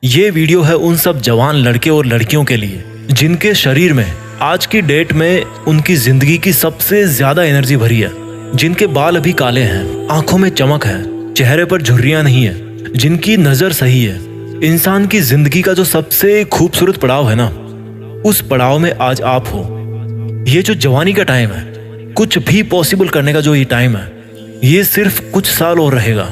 ये वीडियो है उन सब जवान लड़के और लड़कियों के लिए जिनके शरीर में आज की डेट में उनकी जिंदगी की सबसे ज्यादा एनर्जी भरी है, जिनके बाल अभी काले हैं, आंखों में चमक है, चेहरे पर झुर्रियां नहीं है, जिनकी नजर सही है। इंसान की जिंदगी का जो सबसे खूबसूरत पड़ाव है ना, उस पड़ाव में आज आप हो। ये जो जवानी का टाइम है, कुछ भी पॉसिबल करने का जो ये टाइम है, ये सिर्फ कुछ साल और रहेगा।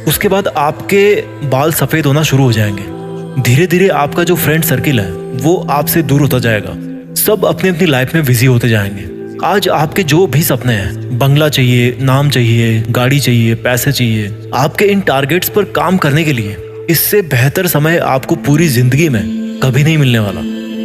उसके बाद आपके बाल सफेद होना शुरू हो जाएंगे। धीरे धीरे आपका जो फ्रेंड सर्किल है वो आपसे दूर होता जाएगा। सब अपनी अपनी लाइफ में बिजी होते जाएंगे। आज आपके जो भी सपने हैं, बंगला चाहिए, नाम चाहिए, गाड़ी चाहिए, पैसे चाहिए, आपके इन टारगेट्स पर काम करने के लिए इससे बेहतर समय आपको पूरी जिंदगी में कभी नहीं मिलने वाला।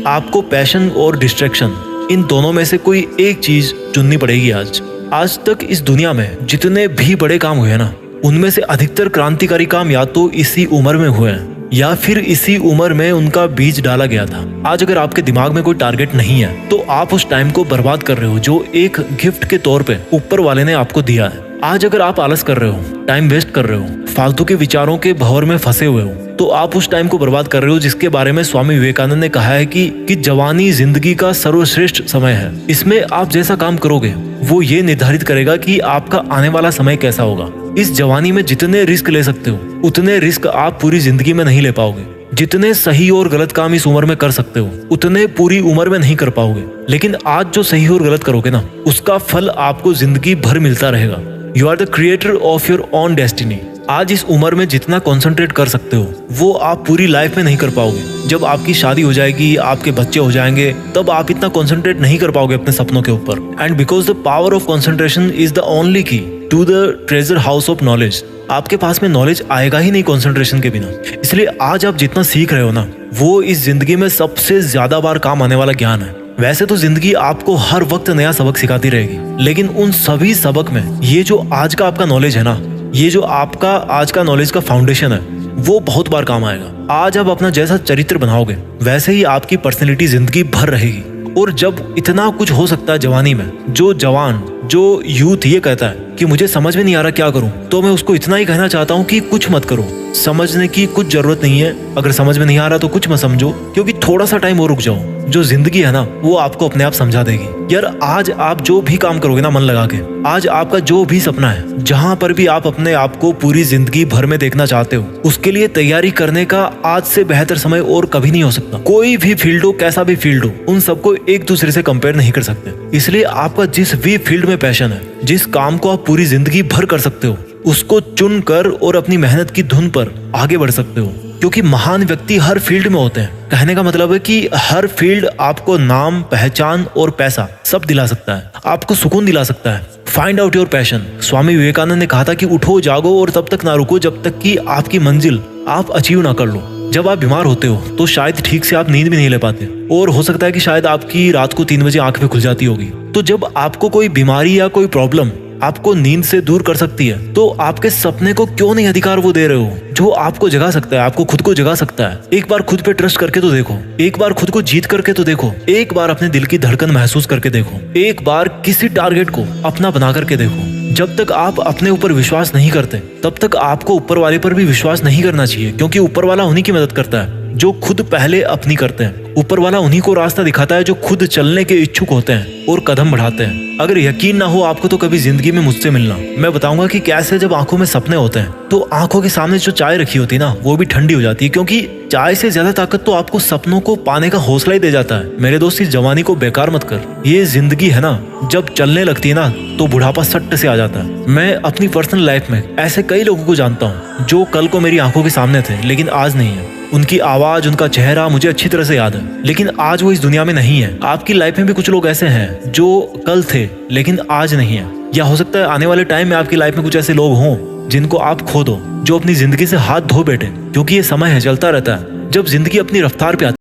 आपको पैशन और डिस्ट्रैक्शन, इन दोनों में से कोई एक चीज चुननी पड़ेगी। आज तक इस दुनिया में जितने भी बड़े काम हुए हैं ना, उनमें से अधिकतर क्रांतिकारी काम या तो इसी उम्र में हुए हैं या फिर इसी उम्र में उनका बीज डाला गया था। आज अगर आपके दिमाग में कोई टारगेट नहीं है तो आप उस टाइम को बर्बाद कर रहे हो जो एक गिफ्ट के तौर पे ऊपर वाले ने आपको दिया है। आज अगर आप आलस कर रहे हो, टाइम वेस्ट कर रहे हो, फालतू के विचारों के भंवर में फंसे हुए हो, तो आप उस टाइम को बर्बाद कर रहे हो जिसके बारे में स्वामी विवेकानंद ने कहा है कि जवानी जिंदगी का सर्वश्रेष्ठ समय है। इसमें आप जैसा काम करोगे वो ये निर्धारित करेगा कि आपका आने वाला समय कैसा होगा। इस जवानी में जितने रिस्क ले सकते हो उतने रिस्क आप पूरी जिंदगी में नहीं ले पाओगे। जितने सही और गलत काम इस उम्र में कर सकते हो उतने पूरी उम्र में नहीं कर पाओगे। लेकिन आज जो सही और गलत करोगे ना, उसका फल आपको जिंदगी भर मिलता रहेगा। You are the creator of your own destiny. आज इस उम्र में जितना कंसंट्रेट कर सकते हो वो आप पूरी लाइफ में नहीं कर पाओगे। जब आपकी शादी हो जाएगी, आपके बच्चे हो जाएंगे, तब आप इतना कंसंट्रेट नहीं कर पाओगे अपने सपनों के ऊपर। And because the power of concentration is the only key to the treasure house of knowledge. आपके पास में नॉलेज आएगा ही नहीं कंसंट्रेशन के बिना। इसलिए आज आप जितना सीख रहे हो ना, वो इस जिंदगी में सबसे ज्यादा बार काम आने वाला ज्ञान है। वैसे तो जिंदगी आपको हर वक्त नया सबक सिखाती रहेगी, लेकिन उन सभी सबक में ये जो आज का आपका नॉलेज है ना, ये जो आपका आज का नॉलेज का फाउंडेशन है, वो बहुत बार काम आएगा। आज आप अपना जैसा चरित्र बनाओगे वैसे ही आपकी पर्सनैलिटी जिंदगी भर रहेगी। और जब इतना कुछ हो सकता है जवानी में, जो जवान, जो यूथ ये कहता है कि मुझे समझ में नहीं आ रहा क्या करूं, तो मैं उसको इतना ही कहना चाहता हूं कि कुछ मत करो। समझने की कुछ जरूरत नहीं है। अगर समझ में नहीं आ रहा तो कुछ मत समझो, क्योंकि थोड़ा सा टाइम और रुक जाओ। जो जिंदगी है ना, वो आपको अपने आप समझा देगी। यार आज आप जो भी काम करोगे ना मन लगा के, आज आपका जो भी सपना है, जहां पर भी आप अपने आप को पूरी जिंदगी भर में देखना चाहते हो, उसके लिए तैयारी करने का आज से बेहतर समय और कभी नहीं हो सकता। कोई भी फील्ड हो, कैसा भी फील्ड हो, उन सबको एक दूसरे से कंपेयर नहीं कर सकते। इसलिए आपका जिस भी फील्ड में पैशन है, जिस काम को आप पूरी जिंदगी भर कर सकते हो, उसको चुन कर और अपनी मेहनत की धुन पर आगे बढ़ सकते हो। क्योंकि महान व्यक्ति हर फील्ड में होते हैं। कहने का मतलब है कि हर फील्ड आपको नाम, पहचान और पैसा सब दिला सकता है, आपको सुकून दिला सकता है। Find out your passion. Swami Vivekananda ने कहा था कि उठो, जागो और तब तक ना रुको जब तक कि आपकी मंजिल आप अचीव ना कर लो। जब आप बीमार होते हो तो शायद ठीक से आप नींद भी नहीं ले पाते, और हो सकता है कि शायद आपकी रात को 3 बजे आंख भी खुल जाती होगी। तो जब आपको कोई बीमारी या कोई प्रॉब्लम आपको नींद से दूर कर सकती है, तो आपके सपने को क्यों नहीं अधिकार वो दे रहे हो जो आपको जगा सकता है, आपको खुद को जगा सकता है। एक बार खुद पे ट्रस्ट करके तो देखो, एक बार खुद को जीत करके तो देखो, एक बार अपने दिल की धड़कन महसूस करके देखो, एक बार किसी टारगेट को अपना बना करके देखो। जब तक आप अपने ऊपर विश्वास नहीं करते तब तक आपको ऊपर वाले पर भी विश्वास नहीं करना चाहिए, क्योंकि ऊपर वाला उन्हीं की मदद करता है जो खुद पहले अपनी करते हैं। ऊपर वाला उन्हीं को रास्ता दिखाता है जो खुद चलने के इच्छुक होते हैं और कदम बढ़ाते हैं। अगर यकीन ना हो आपको तो कभी जिंदगी में मुझसे मिलना, मैं बताऊंगा कि कैसे जब आंखों में सपने होते हैं तो आंखों के सामने जो चाय रखी होती है ना, वो भी ठंडी हो जाती है। क्योंकि चाय से ज्यादा ताकत तो आपको सपनों को पाने का हौसला ही दे जाता है। मेरे दोस्त, इस जवानी को बेकार मत कर। ये जिंदगी है ना, जब चलने लगती है ना तो बुढ़ापा सट्ट से आ जाता है। मैं अपनी पर्सनल लाइफ में ऐसे कई लोगों को जानता हूँ जो कल को मेरी आंखों के सामने थे लेकिन आज नहीं है। उनकी आवाज, उनका चेहरा मुझे अच्छी तरह से याद है, लेकिन आज वो इस दुनिया में नहीं है। आपकी लाइफ में भी कुछ लोग ऐसे हैं जो कल थे लेकिन आज नहीं है। या हो सकता है आने वाले टाइम में आपकी लाइफ में कुछ ऐसे लोग हों जिनको आप खो दो, जो अपनी जिंदगी से हाथ धो बैठे। क्योंकि ये समय है, चलता रहता है। जब जिंदगी अपनी रफ्तार पे आती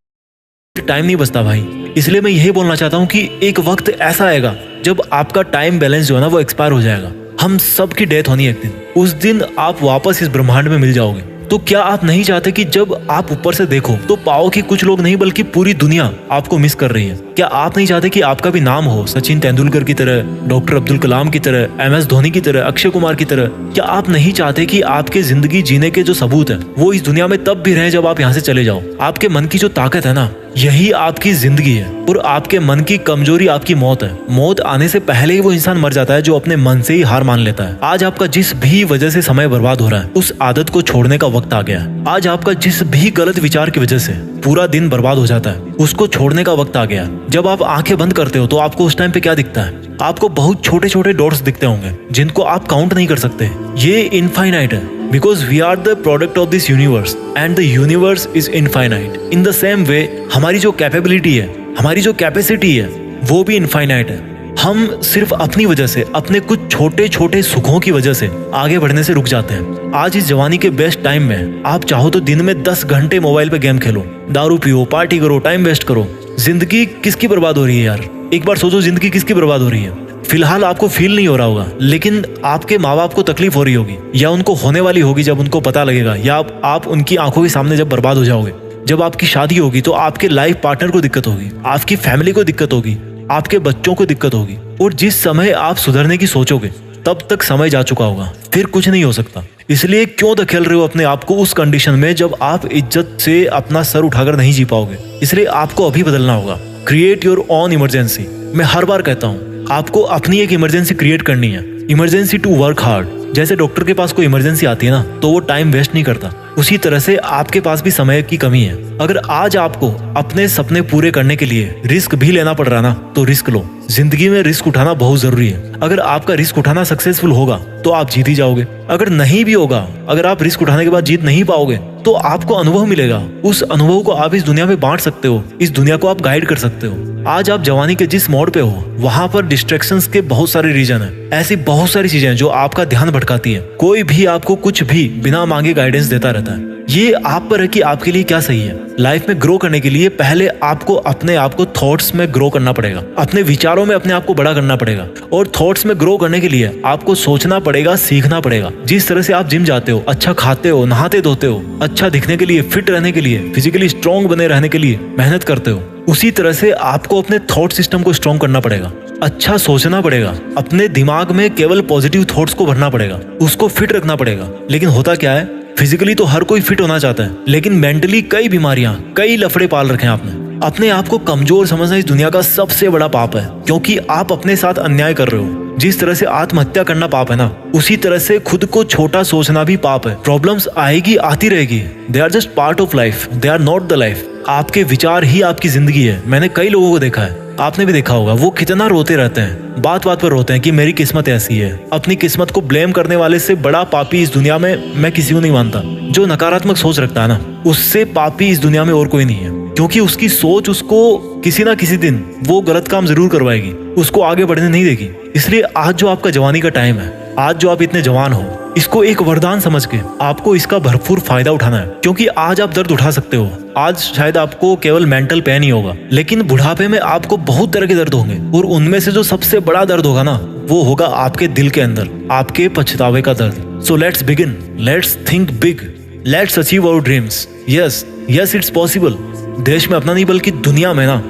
है, टाइम नहीं बचता भाई। इसलिए मैं यही बोलना चाहता हूँ कि एक वक्त ऐसा आएगा जब आपका टाइम बैलेंस जो है ना, वो एक्सपायर हो जाएगा। हम सब की डेथ होनी है एक दिन। उस दिन आप वापस इस ब्रह्मांड में मिल जाओगे। तो क्या आप नहीं चाहते कि जब आप ऊपर से देखो तो पाओ कि कुछ लोग नहीं बल्कि पूरी दुनिया आपको मिस कर रही है? क्या आप नहीं चाहते कि आपका भी नाम हो सचिन तेंदुलकर की तरह, डॉक्टर अब्दुल कलाम की तरह, MS धोनी की तरह, अक्षय कुमार की तरह? क्या आप नहीं चाहते कि आपके जिंदगी जीने के जो सबूत है वो इस दुनिया में तब भी रहे जब आप यहाँ से चले जाओ? आपके मन की जो ताकत है ना, यही आपकी जिंदगी है। और आपके मन की कमजोरी आपकी मौत है। मौत आने से पहले ही वो इंसान मर जाता है जो अपने मन से ही हार मान लेता है। आज आपका जिस भी वजह से समय बर्बाद हो रहा है, उस आदत को छोड़ने का वक्त आ गया है। आज आपका जिस भी गलत विचार की वजह से पूरा दिन बर्बाद हो जाता है, उसको छोड़ने का वक्त आ गया। जब आप आंखें बंद करते हो तो आपको उस टाइम पे क्या दिखता है? आपको बहुत छोटे छोटे डॉट्स दिखते होंगे जिनको आप काउंट नहीं कर सकते। ये इनफाइनाइट है, because we are the product of this universe and the universe is infinite. In the same way, हमारी जो कैपेबिलिटी है, हमारी जो कैपेसिटी है, वो भी इनफाइनाइट है। हम सिर्फ अपनी वजह से, अपने कुछ छोटे छोटे सुखों की वजह से आगे बढ़ने से रुक जाते हैं। आज इस जवानी के बेस्ट टाइम में आप चाहो तो दिन में 10 घंटे मोबाइल पे गेम खेलो, दारू पियो, पार्टी करो, टाइम वेस्ट करो। जिंदगी किसकी बर्बाद हो रही है यार? एक बार सोचो, जिंदगी किसकी बर्बाद हो रही है? फिलहाल आपको फील नहीं हो रहा होगा, लेकिन आपके माँ बाप को तकलीफ हो रही होगी, या उनको होने वाली होगी जब उनको पता लगेगा, या आप उनकी आंखों के सामने जब बर्बाद हो जाओगे। जब आपकी शादी होगी तो आपके लाइफ पार्टनर को दिक्कत होगी, आपकी फैमिली को दिक्कत होगी, आपके बच्चों को दिक्कत होगी। और जिस समय आप सुधरने की सोचोगे तब तक समय जा चुका होगा, फिर कुछ नहीं हो सकता। इसलिए क्यों धकेल रहे हो अपने आप को उस कंडीशन में जब आप इज्जत से अपना सर उठाकर नहीं जी पाओगे? इसलिए आपको अभी बदलना होगा। Create your own emergency. मैं हर बार कहता हूँ, आपको अपनी एक इमरजेंसी क्रिएट करनी है। Emergency to work hard. जैसे डॉक्टर के पास कोई इमरजेंसी आती है ना, तो वो टाइम वेस्ट नहीं करता, उसी तरह से आपके पास भी समय की कमी है। अगर आज आपको अपने सपने पूरे करने के लिए रिस्क भी लेना पड़ रहा ना, तो रिस्क लो। जिंदगी में रिस्क उठाना बहुत जरूरी है। अगर आपका रिस्क उठाना सक्सेसफुल होगा तो आप जीत ही जाओगे। अगर नहीं भी होगा, अगर आप रिस्क उठाने के बाद जीत नहीं पाओगे, तो आपको अनुभव मिलेगा। उस अनुभव को आप इस दुनिया में बांट सकते हो, इस दुनिया को आप गाइड कर सकते हो। आज आप जवानी के जिस मोड़ पे हो, वहां पर डिस्ट्रैक्शंस के बहुत सारे रीजन है। ऐसी बहुत सारी चीजें जो आपका ध्यान भटकाती है। कोई भी आपको कुछ भी बिना मांगे गाइडेंस देता रहता है। ये आप पर है कि आपके लिए क्या सही है। लाइफ में ग्रो करने के लिए पहले आपको अपने आप को थॉट्स में ग्रो करना पड़ेगा, अपने विचारों में अपने आप को बड़ा करना पड़ेगा। और थॉट्स में ग्रो करने के लिए आपको सोचना पड़ेगा, सीखना पड़ेगा। जिस तरह से आप जिम जाते हो, अच्छा खाते हो, नहाते धोते हो, अच्छा दिखने के लिए, फिट रहने के लिए, फिजिकली स्ट्रॉन्ग बने रहने के लिए मेहनत करते हो, उसी तरह से आपको अपने थॉट सिस्टम को स्ट्रॉन्ग करना पड़ेगा। अच्छा सोचना पड़ेगा, अपने दिमाग में केवल पॉजिटिव थॉट्स को भरना पड़ेगा, उसको फिट रखना पड़ेगा। लेकिन होता क्या है, फिजिकली तो हर कोई फिट होना चाहता है, लेकिन मेंटली कई बीमारियां, कई लफड़े पाल रखे हैं आपने। अपने आप को कमजोर समझना इस दुनिया का सबसे बड़ा पाप है, क्योंकि आप अपने साथ अन्याय कर रहे हो। जिस तरह से आत्महत्या करना पाप है ना, उसी तरह से खुद को छोटा सोचना भी पाप है। प्रॉब्लम्स आएगी, आती रहेगी। They are just part of life, they are not the life. आपके विचार ही आपकी जिंदगी है। मैंने कई लोगों को देखा है, आपने भी देखा होगा, वो कितना रोते रहते हैं, बात बात पर रोते हैं कि मेरी किस्मत ऐसी है। अपनी किस्मत को ब्लेम करने वाले से बड़ा पापी इस दुनिया में मैं किसी को नहीं मानता। जो नकारात्मक सोच रखता है ना, उससे पापी इस दुनिया में और कोई नहीं है, क्योंकि उसकी सोच उसको किसी ना किसी दिन वो गलत काम जरूर करवाएगी, उसको आगे बढ़ने नहीं देगी। इसलिए आज जो आपका जवानी का टाइम है, आज जो आप इतने जवान हो, इसको एक वरदान समझ के आपको इसका भरपूर फायदा उठाना है। क्योंकि आज आप दर्द उठा सकते हो। आज शायद आपको केवल मेंटल पेन ही होगा, लेकिन बुढ़ापे में आपको बहुत तरह के दर्द होंगे, और उनमें से जो सबसे बड़ा दर्द होगा ना, वो होगा आपके दिल के अंदर, आपके पछतावे का दर्द। So let's begin, let's think big, let's achieve our dreams. Yes yes, it's possible. देश में अपना नहीं बल्कि दुनिया में ना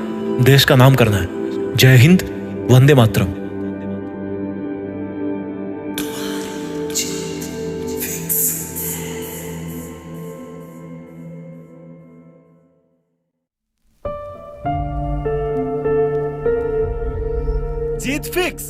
देश का नाम करना है। जय हिंद, वंदे मातरम। जीत फिक्स।